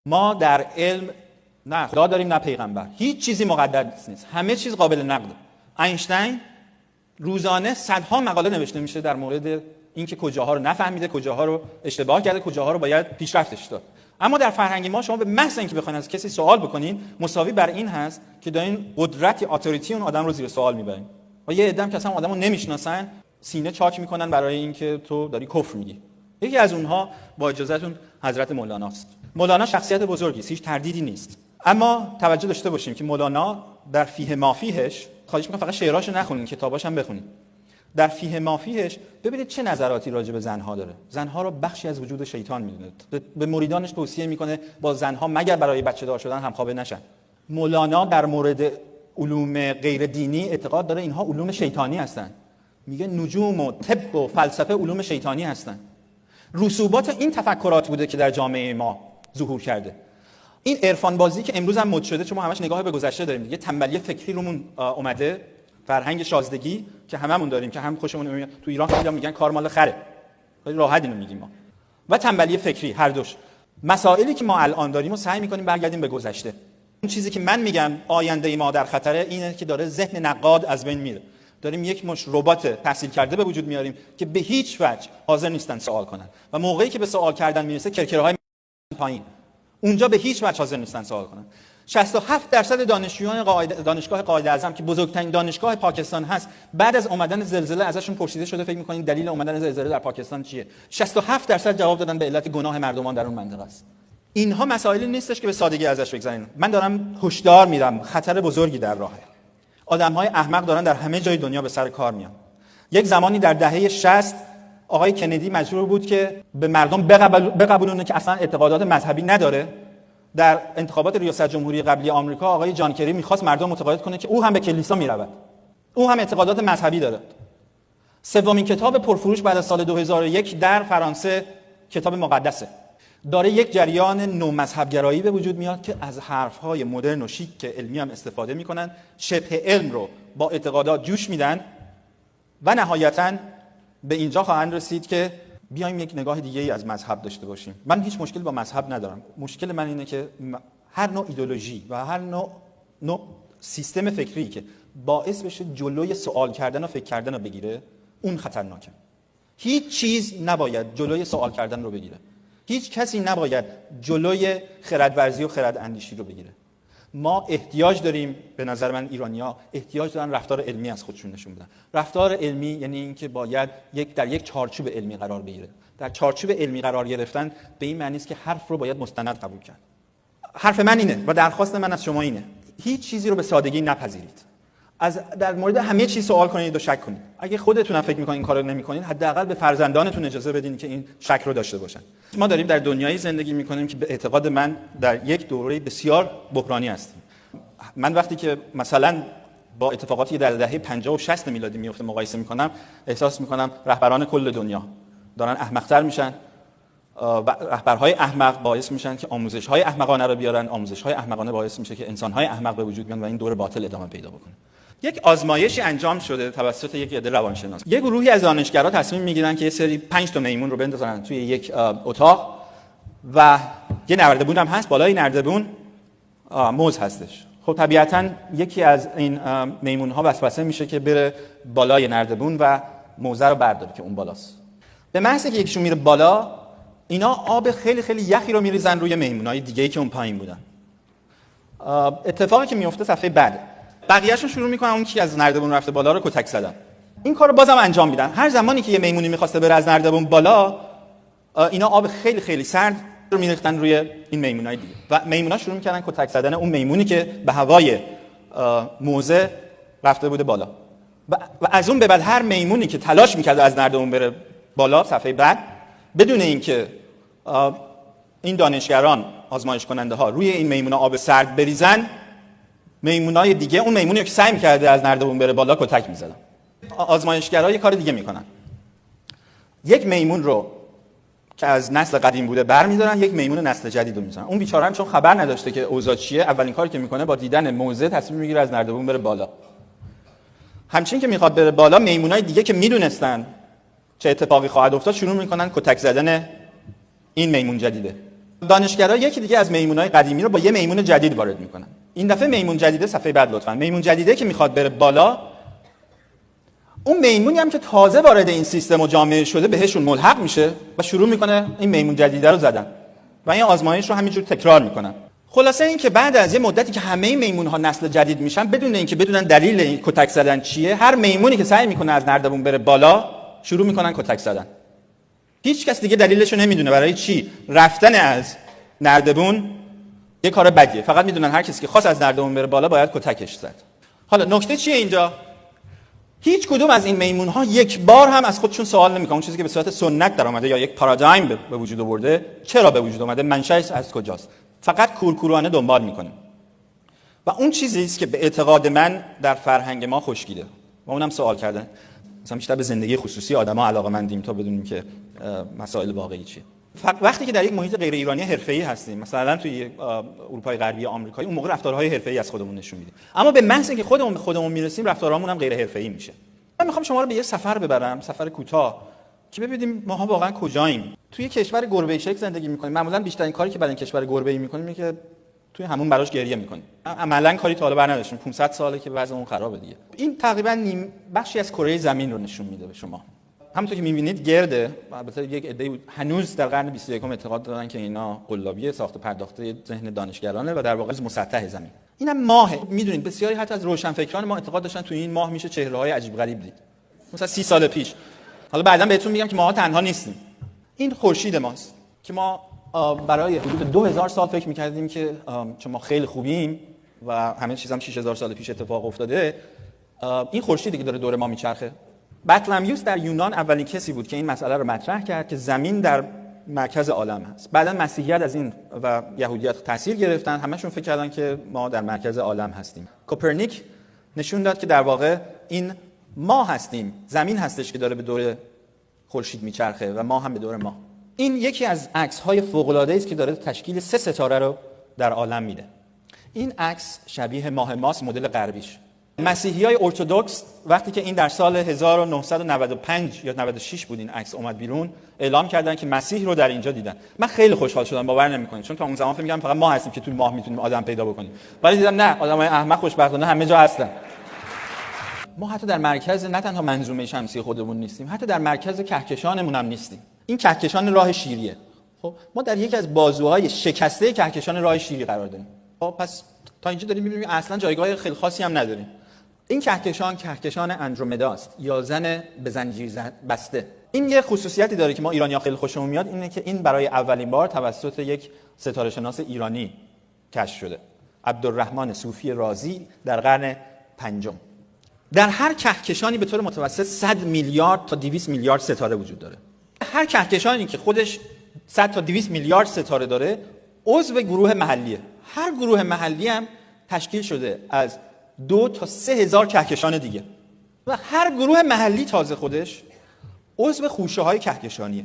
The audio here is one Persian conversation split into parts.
ما در علم نه خدا داریم نه پیغمبر، هیچ چیزی مقدس نیست، همه چیز قابل نقده. اینشتین روزانه صدها مقاله نوشته میشه در مورد اینکه کجاها رو نفهمیده، کجاها رو اشتباه کرده، کجاها رو باید پیشرفتش داد. اما در فرهنگ ما شما به محض اینکه بخواید از کسی سوال بکنین مساوی بر این هست که دارین قدرت اتوریتی اون آدم رو زیر سوال میبرین. و یه عده‌ام که اصلا آدمو نمیشناسن سینه چاک میکنن برای اینکه تو داری کفر میگی. یکی از اونها با اجازهتون حضرت مولاناست. مولانا شخصیت بزرگی است، هیچ تردیدی نیست. اما توجه داشته باشیم که مولانا در فیه مافیهش، خواهش می‌کنم فقط شعراشو نخونین، کتاباش هم بخونین. در فیه مافیهش ببینید چه نظراتی راجع به زنها داره. زنها رو بخشی از وجود شیطان میدونه. به مریدانش توصیه میکنه با زنها مگر برای بچه‌دار شدن همخوابه نشن. مولانا در مورد علوم غیر دینی اعتقاد داره اینها علوم شیطانی هستن. میگه نجوم و طب و فلسفه علوم شیطانی هستن. رسوبات این تفکرات بوده که در جامعه ما ظهور کرده. این عرفان بازی که امروز هم مد شده، چون ما همش نگاه به گذشته داریم دیگه، تنبلی فکری رومون اومده، فرهنگ شازدگی که هممون داریم که هم خوشمون میاد. تو ایران خیلی میگن کار مال خره، خیلی راحت اینو میگیم ما، و تنبلی فکری، هر دوش. مسائلی که ما الان داریم و سعی میکنیم برگردیم به گذشته. اون چیزی که من میگم آینده ما در خطره اینه که داره ذهن نقاد از بین میره. داریم یک مش ربات تحصیل کرده به وجود میاریم که به هیچ وجه حاضر نیستن سوال کنن و موقعی که به سوال کردن میرسه کرکرهای پایین، اونجا به هیچ وجه حاضر نیستن سوال کنن. 67% دانشجویان دانشگاه قائداعظم که بزرگترین دانشگاه پاکستان هست، بعد از اومدن زلزله ازشون پرسیده شده فکر می‌کنید دلیل اومدن زلزله در پاکستان چیه؟ 67% جواب دادن به علت گناه مردمان در اون منطقه است. اینها مسائلی نیستش که به سادگی ازش بگذرین. من دارم هشدار میدم خطر بزرگی در راهه. آدم‌های احمق دارن در همه جای دنیا به سر کار میان. یک زمانی در دهه 60 آقای کندی مجبور بود که به مردم بقبولونه که اصلا اعتقادات مذهبی نداره. در انتخابات ریاست جمهوری قبلی آمریکا آقای جان کری می‌خواست مردم متقاعد کنه که او هم به کلیسا میرود. او هم اعتقادات مذهبی داره. سومین کتاب پرفروش بعد از سال 2001 در فرانسه کتاب مقدسه. داره یک جریان نو مذهبگرایی به وجود میاد که از حرف‌های مدرن و شیک که علمی هم استفاده می‌کنن، شبه علم رو با اعتقادات جوش میدن و نهایتاً به اینجا خواهند رسید که بیایم یک نگاه دیگه‌ای از مذهب داشته باشیم. من هیچ مشکلی با مذهب ندارم. مشکل من اینه که هر نوع ایدئولوژی و هر نوع سیستم فکری که باعث بشه جلوی سوال کردن و فکر کردن رو بگیره، اون خطرناکه. هیچ چیز نباید جلوی سوال کردن رو بگیره. هیچ کسی نباید جلوی خردورزی و خرد اندیشی رو بگیره. ما احتیاج داریم، به نظر من ایرانی‌ها احتیاج دارن رفتار علمی از خودشون نشون بدن. رفتار علمی یعنی اینکه باید در یک چارچوب علمی قرار بگیره. در چارچوب علمی قرار گرفتن به این معنی است که حرف رو باید مستند قبول کرد. حرف من اینه و درخواست من از شما اینه. هیچ چیزی رو به سادگی نپذیرید. در مورد همه چیز سوال کنید و شک کنید. اگه خودتون هم فکر می‌کنین این کارو نمی‌کنین، حداقل به فرزندانتون اجازه بدین که این شک رو داشته باشن. ما داریم در دنیایی زندگی می‌کنیم که به اعتقاد من در یک دوره بسیار بحرانی هستیم. من وقتی که مثلا با اتفاقاتی در دهه 50 و 60 میلادی میفته مقایسه می‌کنم، احساس می‌کنم رهبران کل دنیا دارن احمق‌تر میشن و رهبرهای احمق باعث میشن که آموزش‌های احمقانه رو بیارن، آموزش‌های احمقانه باعث میشه که انسان‌های احمق به وجود بیان و این دور باطل ادامه پیدا بکنه. یک آزمایشی انجام شده توسط یک عده روانشناس. یک گروهی از دانشگرا تصمیم میگیرن که یه سری 5 تا میمون رو بندازن توی یک اتاق و یه نردبون هم هست، بالای نردبون موز هستش. خب طبیعتاً یکی از این میمون‌ها وسوسه میشه که بره بالای نردبون و موزه رو برداره که اون بالاست. به محض اینکه یکیشون میره بالا، اینا آب خیلی خیلی یخی رو میریزن روی میمون‌های دیگه‌ای که اون پایین بودن. اتفاقی که میفته صفحه بعد بقیه‌شون شروع میکنن اون کی از نردبون رفته بالا رو کتک زدن. این کارو بازم انجام میدن. هر زمانی که یه میمونی میخواسته بره از نردبون بالا، اینا آب خیلی خیلی سرد رو میریختن روی این میمونای دیگه و میمونا شروع میکردن کتک زدن اون میمونی که به هوای موزه رفته بوده بالا. و از اون به بعد هر میمونی که تلاش میکرد از نردبون بره بالا، صفحه بعد، بدون اینکه این دانشگران آزمایش کننده ها روی این میمونا آب سرد بریزن، میمونای دیگه اون میمونی که سعی می‌کرده از نردبون بره بالا کتک می‌زدن. آزمایشگرا یه کار دیگه میکنن. یک میمون رو که از نسل قدیم بوده برمی‌دارن، یک میمون نسل جدید رو می‌ذارن. اون بیچاره هم چون خبر نداشته که اوضاع چیه، اولین کاری که میکنه با دیدن موزه تصمیم می‌گیره از نردبون بره بالا. همچنین که میخواد بره بالا، میمونای دیگه که میدونستن چه اتفاقی خواهد افتاد شروع میکنن کتک زدن این میمون جدیده. دانشگرا یکی دیگه از میمونای قدیمی رو با یه میمون جدید وارد میکنن. این دفعه میمون جدیده، صفحه بعد لطفا. میمون جدیده که میخواد بره بالا، اون میمونی هم که تازه وارد این سیستم و جامعه شده بهشون ملحق میشه و شروع میکنه این میمون جدیده رو زدن و این آزمایش رو همینجور تکرار میکنن. خلاصه این که بعد از یه مدتی که همه میمون ها نسل جدید میشن، بدون اینکه بدونن دلیل این کتک زدن چیه، هر میمونی که سعی میکنه از نردبون بره بالا شروع میکنن کتک زدن. هیچ کس دیگه دلیلش رو نمیدونه برای چی رفتن از نردبون یه کار بدیه، فقط میدونن هر کسی که خواست از نردبون بره بالا باید کتکش زد. حالا نکته چیه اینجا؟ هیچ کدوم از این میمون ها یک بار هم از خودشون سوال نمیکنن اون چیزی که به صورت سنت در اومده یا یک پارادایم به وجود آورده چرا به وجود اومده، منشأش از کجاست. فقط کورکورانه دنبال میکنیم و اون چیزی است که به اعتقاد من در فرهنگ ما خشکیده و اونم سوال کردن. مثلا بیشتر به زندگی خصوصی آدما علاقه‌مندیم تا بدونیم که مسائل واقعی چیه. وقتی که در یک محیط غیر ایرانی حرفه‌ای هستیم، مثلا توی اروپای غربی آمریکایی، اون موقع رفتارهای حرفه‌ای از خودمون نشون میدیم. اما به محض اینکه خودمون میرسیم رفتارامون هم غیر حرفه‌ای میشه. من میخوام شما رو به یه سفر ببرم، سفر کوتاه، که ببینیم ماها واقعا کجاییم. توی کشور گربه شکل زندگی می‌کنیم. معمولاً بیشترین کاری که برای این کشور گربه‌ای می‌کنیم اینه که توی همون براش گریه می‌کنیم. عملاً کاری تا حالا بر نداشتیم. 500 ساله که وضعمون خرابه دیگه. این تقریباً نیم بخشی از کره زمین رو نشون میده به شما. همونطور که می‌بینید گرده، البته یک عده هنوز در قرن 21 اعتقاد دارن که اینا قلابی ساخت و پرداخته ذهن دانشگرانه و در واقع مسطح زمین. اینم ماهه. می‌دونید بسیاری حتی از روشنفکران ما اعتقاد داشتن توی این ماه میشه چهره‌های عجیب غریب دید. مثلا 30 سال پیش. حالا بعداً بهتون میگم که ماها تنها نیستیم. این خورشید ماست که ما برای حدود 2000 سال فکر می‌کردیم که چون ما خیلی خوبیم و همه چیزام 6000 سال پیش اتفاق افتاده، این خورشیدی که داره دور ما میچرخه. بطلمیوس در یونان اولین کسی بود که این مسئله رو مطرح کرد که زمین در مرکز عالم هست. بعداً مسیحیت از این و یهودیت تاثیر گرفتن، همشون فکر کردن که ما در مرکز عالم هستیم. کوپرنیک نشون داد که در واقع این ما هستیم، زمین هستش که داره به دور خورشید میچرخه و ما هم به دور ما. این یکی از عکس‌های فوق‌العاده است که داره تشکیل 3 ستاره رو در عالم میده. این عکس شبیه ماه ماست، مدل غربیش. مسیحیای ارتدوکس وقتی که این در سال 1995 یا 96 بود این عکس اومد بیرون، اعلام کردن که مسیح رو در اینجا دیدن. من خیلی خوشحال شدم، باور نمی‌کنید، چون تا اون زمان فکر می‌کردم فقط ما هستیم که تو ماه میتونیم آدم پیدا بکنیم. ولی دیدم نه، آدمای احمق خوشبختانه همه جا هستن. ما حتی در مرکز نه تنها منظومه شمسی خودمون نیستیم، حتی در مرکز کهکشانمون هم نیستیم. این کهکشان راه شیریه. خب ما در یکی از بازوهای شکسته کهکشان راه شیری قرار داریم. خب پس تا اینجا داریم می‌بینیم اصلا جایگاه خیلی خاصی هم نداریم. این کهکشان اندرومدا است یا زن به زنجیر بسته. این یه خصوصیتی داره که ما ایرانی‌ها خیلی خوشمون میاد، اینه که این برای اولین بار توسط یک ستاره شناس ایرانی کشف شده. عبدالرحمن صوفی رازی در قرن پنجم. در هر کهکشانی به طور متوسط 100 میلیارد تا 200 میلیارد ستاره وجود داره. هر کهکشانی که خودش 100 تا 200 میلیارد ستاره داره عضو گروه محلیه. هر گروه محلی هم تشکیل شده از 2 تا 3 هزار کهکشان دیگه و هر گروه محلی تازه خودش عضو خوشه‌های کهکشانیه.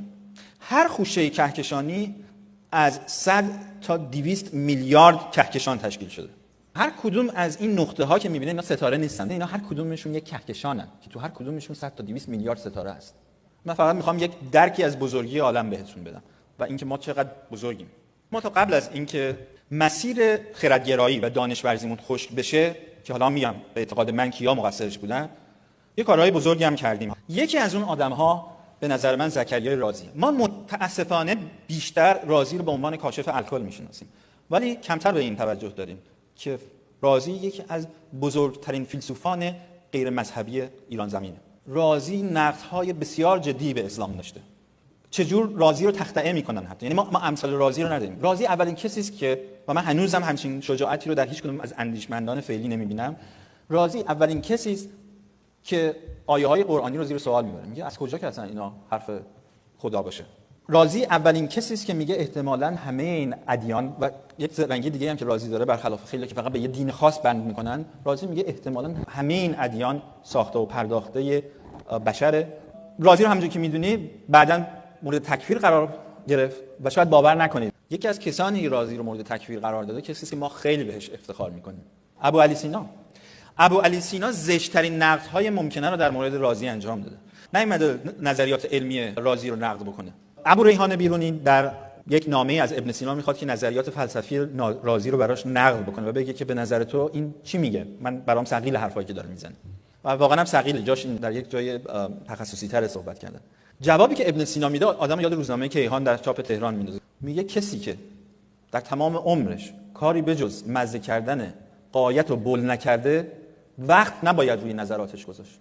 هر خوشه کهکشانی از 100 تا 200 میلیارد کهکشان تشکیل شده. هر کدوم از این نقطه ها که می‌بینید اینا ستاره نیستن، اینا هر کدومشون یک کهکشانن که تو هر کدومشون 100 تا 200 میلیارد ستاره هست. من فقط میخوام یک درکی از بزرگی عالم بهتون بدم و اینکه ما چقدر بزرگیم. ما تا قبل از اینکه مسیر خردگرایی و دانش ورزیمون خشک بشه، که حالا میگم به اعتقاد من کیا مقصرش بودن، یه کارهای بزرگی هم کردیم. یکی از اون آدم‌ها به نظر من زکریا رازی. ما متاسفانه بیشتر رازی رو به عنوان کاشف الکل میشناسیم، ولی کمتر به این توجه داریم که رازی یکی از بزرگترین فیلسوفان غیر مذهبی ایران زمینه. رازی نقدهای بسیار جدی به اسلام داشته. چجور رازی رو تخطئه میکنن حتی، یعنی ما امثال رازی رو نداریم. رازی اولین کسی است که و من هنوزم همچین شجاعتی رو در هیچ کدوم از اندیشمندان فعلی نمیبینم. رازی اولین کسی است که آیه‌های قرآنی رو زیر سوال میبره، میگه از کجا که اصلا اینا حرف خدا باشه. رازی اولین کسی است که میگه احتمالاً همه این ادیان و یک رنگی دیگه هم که رازی داره برخلاف خیلی که فقط به یه دین خاص بند میکنن، رازی میگه احتمالاً همه این ادیان ساخته و پرداخته بشره. رازی رو همونجوری که میدونی بعداً مورد تکفیر قرار گرفت و شاید باور نکنید یکی از کسانی که رازی رو مورد تکفیر قرار داده کسی که ما خیلی بهش افتخار میکنیم، ابو علی سینا. ابو علی سینا زشت‌ترین نقدهای ممکنه رو در مورد رازی انجام داده. نیومده نظریات علمی رازی رو نقد بکنه. ابو ریحان بیرونی در یک نامه از ابن سینا میخواد که نظریات فلسفی رازی رو براش نقل بکنه و بگه که به نظر تو این چی میگه، من برام ثقیل حرفایی که داره میزنه. و واقعا هم ثقیله، جاش این در یک جای تخصصی تر صحبت کردن. جوابی که ابن سینا میده آدم یاد روزنامه کیهان در چاپ تهران میندازه. میگه کسی که در تمام عمرش کاری بجز مزه کردن غایت رو بل نکرده، وقت نباید روی نظراتش گذاشت.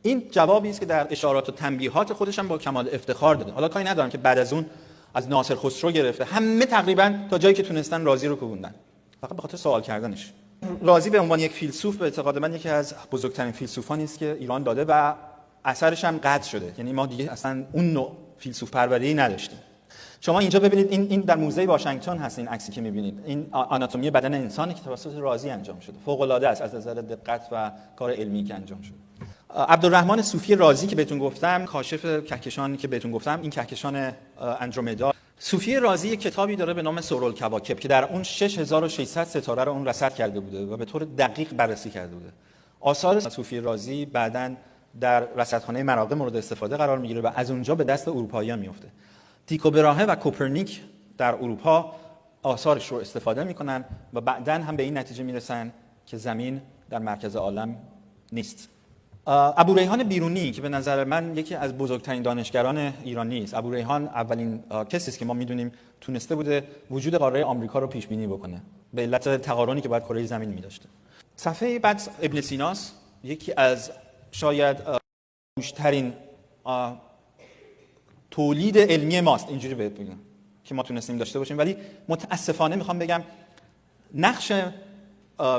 این جوابی است که در اشارات و تنبیهات خودش هم با کمال افتخار داده. حالا کاری ندارم که بعد از اون از ناصر خسرو گرفته همه تقریبا تا جایی که تونستن رازی رو کوبوندن، فقط به خاطر سوال کردنش. رازی به عنوان یک فیلسوف به اعتقاد من یکی از بزرگترین فیلسوفانی است که ایران داده و اثرش هم قطع شده. یعنی ما دیگه اصلا اون نوع فیلسوف پروری نداشتیم. شما اینجا ببینید، این در موزه واشنگتن هست، این عکسی که می‌بینید، این آناتومی بدن انسانی که توسط رازی انجام شده. فوق‌العاده است از نظر دقت و کار علمی که انجام شده. عبدالرحمن صوفی رازی که بهتون گفتم، کاشف کهکشانی که بهتون گفتم، این کهکشان اندرومدا. صوفی رازی یک کتابی داره به نام سورالکواکب که در اون 6600 ستاره رو اون رصد کرده بوده و به طور دقیق بررسی کرده بوده. آثار صوفی رازی بعداً در رصدخانه مراغه مورد استفاده قرار میگیره و از اونجا به دست اروپایی‌ها میفته. تیکو براهه و کوپرنیک در اروپا آثارش رو استفاده میکنن و بعداً هم به این نتیجه میرسن که زمین در مرکز عالم نیست. ابوریحان بیرونی که به نظر من یکی از بزرگترین دانشگران ایرانی است. ابوریحان اولین کسی است که ما میدونیم تونسته بوده وجود قاره آمریکا رو پیش بینی بکنه به علت تقارنی که باید کره زمین می‌داشته. صفحه بعد ابن سیناست، یکی از شاید بیشترین تولید علمی ماست، اینجوری بهت بگم، که ما تونستیم داشته باشیم. ولی متاسفانه میخوام بگم نقش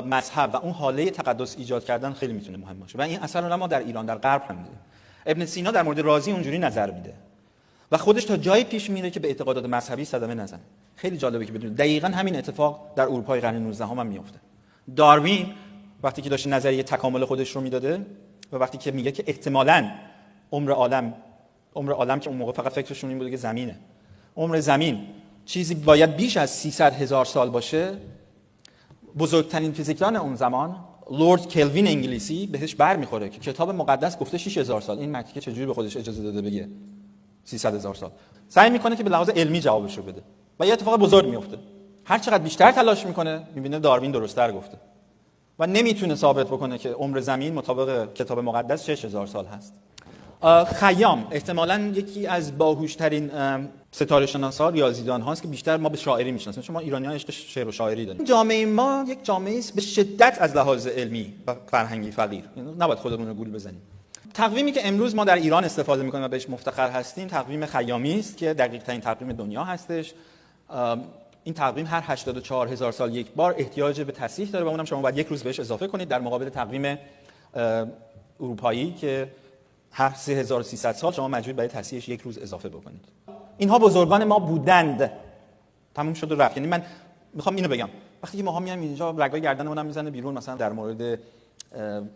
مذهب و اون حاله تقدس ایجاد کردن خیلی میتونه مهم باشه و این اثر رو ما در ایران در غرب هم دیدیم. ابن سینا در مورد رازی اونجوری نظر میده و خودش تا جایی پیش میره که به اعتقادات مذهبی صدمه نزنه. خیلی جالبه که بدونید دقیقاً همین اتفاق در اروپای قرن 19 هم میفته. داروین وقتی که داشت نظریه تکامل خودش رو میداده و وقتی که میگه که احتمالاً عمر عالم که اون موقع فقط فکرشون این بوده که زمینه، عمر زمین چیزی باید بیش از 300,000 سال باشه، بزرگترین فیزیکدان اون زمان لورد کلوین انگلیسی بهش برمیخوره که کتاب مقدس گفته 6,000 سال، این مکتیکه چجوری به خودش اجازه داده بگه 300,000 سال. سعی میکنه که به لحاظ علمی جوابشو بده و یه اتفاق بزرگ میفته. هر چقدر بیشتر تلاش میکنه میبینه داروین درست‌تر گفته و نمیتونه ثابت بکنه که عمر زمین مطابق کتاب مقدس 6,000 سال هست. خیام احتمالاً یکی از باهوشترین ستاره شناسان ریاضیدان هاست که بیشتر ما به شاعری میشناسیم، چون ما ایرانی‌ها عشق شعر و شاعری داریم. جامعه ما یک جامعه است به شدت از لحاظ علمی و فرهنگی فقیر، یعنی نباید خودمون رو گول بزنیم. تقویمی که امروز ما در ایران استفاده می‌کنیم و بهش مفتخر هستیم تقویم خیامی است که دقیق‌ترین تقویم دنیا هستش. این تقویم هر 84,000 سال یک بار احتیاج به تصحیح داره و اونم شما باید یک روز بهش اضافه کنید در مقابل تقویم اروپایی که هر 3300 سال شما مجبور باید تصحیحش یک روز اضافه بکنید. اینها بزرگان ما بودند. تموم شد و رفت. یعنی من میخوام اینو بگم، وقتی که ماها میایم اینجا رگای گردنمون میزنه بیرون، مثلا در مورد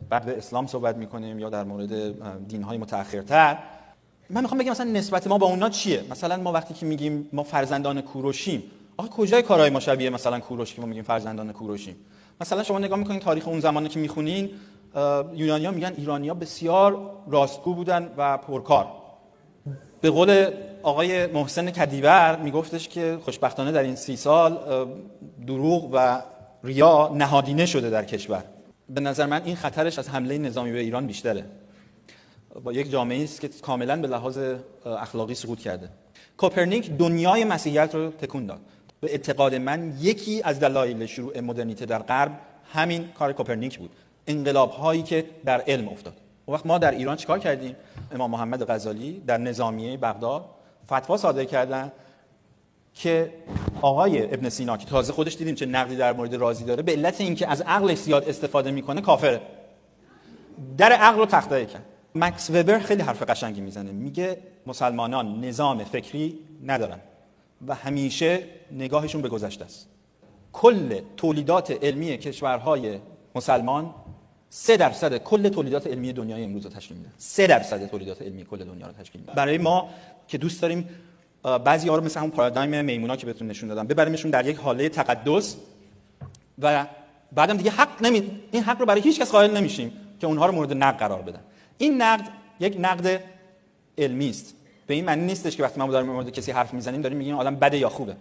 بعد اسلام صحبت میکنیم یا در مورد دین‌های متأخرتر، من میخوام بگم مثلا نسبت ما با اونا چیه. مثلا ما وقتی که میگیم ما فرزندان کوروشیم، آخه کجای کارهای ما شبیه مثلا کوروش که ما میگیم فرزندان کوروشیم؟ مثلا شما نگاه میکنین تاریخ اون زمانی که میخونین، یونانی‌ها میگن ایرانی‌ها بسیار راستگو بودن و پرکار. به قول آقای محسن کدیور میگفتش که خوشبختانه در این 30 سال دروغ و ریا نهادینه شده در کشور. به نظر من این خطرش از حمله نظامی به ایران بیشتره. با یک جامعه‌ای است که کاملا به لحاظ اخلاقی سقوط کرده. کوپرنیک دنیای مسیحیت رو تکون داد. به اعتقاد من یکی از دلایل شروع مدرنیته در غرب همین کار کوپرنیک بود. انقلاب هایی که در علم افتاد. اون وقت ما در ایران چیکار کردیم؟ امام محمد غزالی در نظامیه بغداد فتوا صادر کردن که آقای ابن سینا که تازه خودش دیدیم چه نقدی در مورد رازی داره، به علت اینکه از عقلش زیاد استفاده میکنه کافره. در عقل رو تخطئه کرد. مکس وبر خیلی حرف قشنگی میزنه، میگه مسلمانان نظام فکری ندارن و همیشه نگاهشون به گذشته است. کل تولیدات علمی کشورهای مسلمان 3% کل تولیدات علمی دنیای امروز رو تشکیل میدن. 3% تولیدات علمی کل دنیا رو تشکیل میدن. برای ما که دوست داریم بعضی‌ها رو مثل همون پارادایم میمونا که بهتون نشون دادم ببریمشون در یک حاله تقدس و بعدم دیگه این حق رو برای هیچ کس قائل نمیشیم که اونها رو مورد نقد قرار بدن. این نقد یک نقد علمی است به این معنی نیستش که وقتی ما داریم در مورد کسی حرف میزنیم داریم میگیم آدم بده یا خوبه.